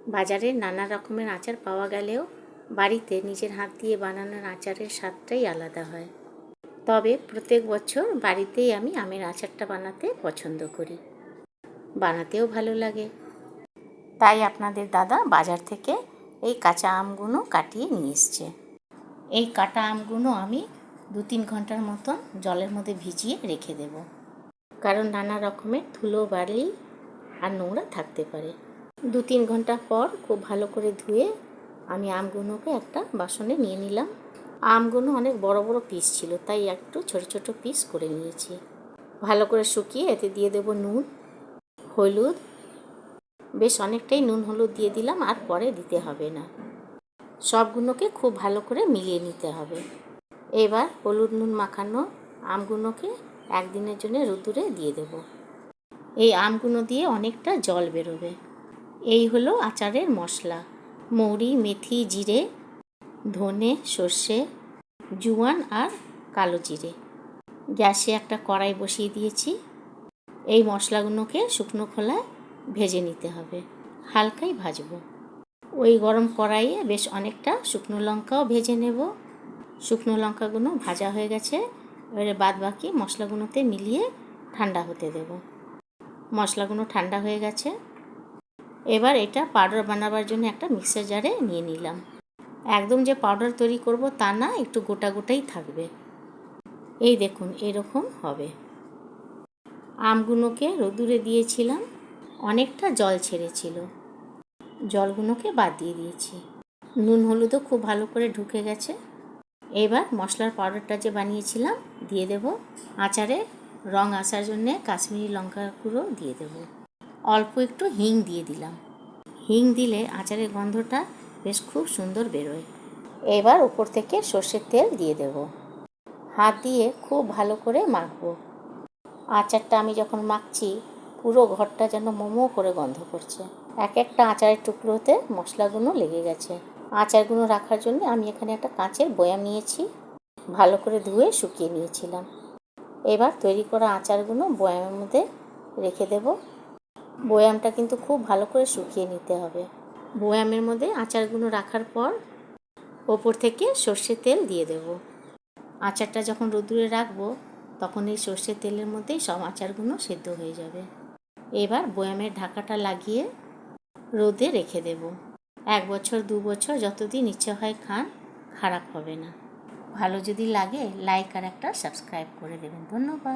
বাজারে নানা রকমের আচার পাওয়া গেলেও বাড়িতে নিজের হাত দিয়ে বানানোর আচারের স্বাদটাই আলাদা হয়। তবে প্রত্যেক বছর বাড়িতেই আমি আমের আচারটা বানাতে পছন্দ করি, বানাতেও ভালো লাগে। তাই আপনাদের দাদা বাজার থেকে এই কাঁচা আমগুলো কাটিয়ে নিয়ে এসছে। এই কাটা আমগুলো আমি 2-3 ঘন্টার মতন জলের মধ্যে ভিজিয়ে রেখে দেব, কারণ নানা রকমের ধুলো বালি আর নোংরা থাকতে পারে। 2-3 ঘন্টা পর খুব ভালো করে ধুয়ে আমি আমগুলোকে একটা বাসনে নিয়ে নিলাম। আমগুলো অনেক বড় বড় পিস ছিল, তাই একটু ছোট ছোট পিস করে নিয়েছি। ভালো করে শুকিয়ে এতে দিয়ে দেব নুন, হলুদ, বেশ অনেকটাই নুন হলুদ দিয়ে দিলাম, আর পরে দিতে হবে না। সবগুলোকে খুব ভালো করে মিলিয়ে নিতে হবে। এবার হলুদ নুন মাখানো আমগুলোকে একদিনের জন্য রোদ্দুরে দিয়ে দেব। এই আমগুলো দিয়ে অনেকটা জল বেরোবে। এই হলো আচারের মশলা: মৌরি, মেথি, জিরে, ধনে, সর্ষে, জোয়ান আর কালো জিরে। গ্যাসে একটা কড়াই বসিয়ে দিয়েছি। এই মশলাগুলোকে শুকনো খোলায় ভেজে নিতে হবে, হালকাই ভাজবো। ওই গরম কড়াইয়ে বেশ অনেকটা শুকনো লঙ্কাও ভেজে নেব। শুকনো লঙ্কাগুলো ভাজা হয়ে গেছে, এবারে বাদ বাকি মশলাগুলোতে মিলিয়ে ঠান্ডা হতে দেব। মশলাগুলো ঠান্ডা হয়ে গেছে, এবার এটা পাউডার বানাবার জন্য একটা মিক্সার জারে নিয়ে নিলাম। একদম যে পাউডার তৈরি করব তা না, একটু গোটা গোটাই থাকবে। এই দেখুন, এরকম হবে। আমগুলোকে রোদ্দুরে দিয়েছিলাম, অনেকটা জল ছেড়েছিল, জলগুলোকে বাদ দিয়ে দিয়েছি। নুন হলুদও খুব ভালো করে ঢুকে গেছে। এবার মশলার পাউডারটা যে বানিয়েছিলাম দিয়ে দেব। আচারে রং আসার জন্যে কাশ্মীরি লঙ্কার গুঁড়ো দিয়ে দেব। অল্প একটু হিং দিয়ে দিলাম। হিং দিলে আচারের গন্ধটা বেশ খুব সুন্দর বেরোয়। এবার উপর থেকে সর্ষের তেল দিয়ে দেব। হাত দিয়ে খুব ভালো করে মাখবো। আচারটা আমি যখন মাখছি পুরো ঘরটা যেন মোমো করে গন্ধ করছে। এক একটা আচারের টুকরোতে মশলাগুলো লেগে গেছে। আচারগুলো রাখার জন্য আমি এখানে একটা কাঁচের বয়াম নিয়েছি, ভালো করে ধুয়ে শুকিয়ে নিয়েছিলাম। এবার তৈরি করা আচারগুলো বয়ামের মধ্যে রেখে দেব। বয়ামটা কিন্তু খুব ভালো করে শুকিয়ে নিতে হবে। বয়ামের মধ্যে আচারগুলো রাখার পর ওপর থেকে সর্ষের তেল দিয়ে দেব। আচারটা যখন রোদ্দুরে রাখবো তখন এই সর্ষের তেলের মধ্যেই সব আচারগুলো সেদ্ধ হয়ে যাবে। এবার বয়ামের ঢাকাটা লাগিয়ে রোদে রেখে দেব। 1 বছর 2 বছর যতদিন ইচ্ছে হয় খান, খারাপ হবে না। ভালো যদি লাগে লাইক আর একটা সাবস্ক্রাইব করে দেবেন। ধন্যবাদ।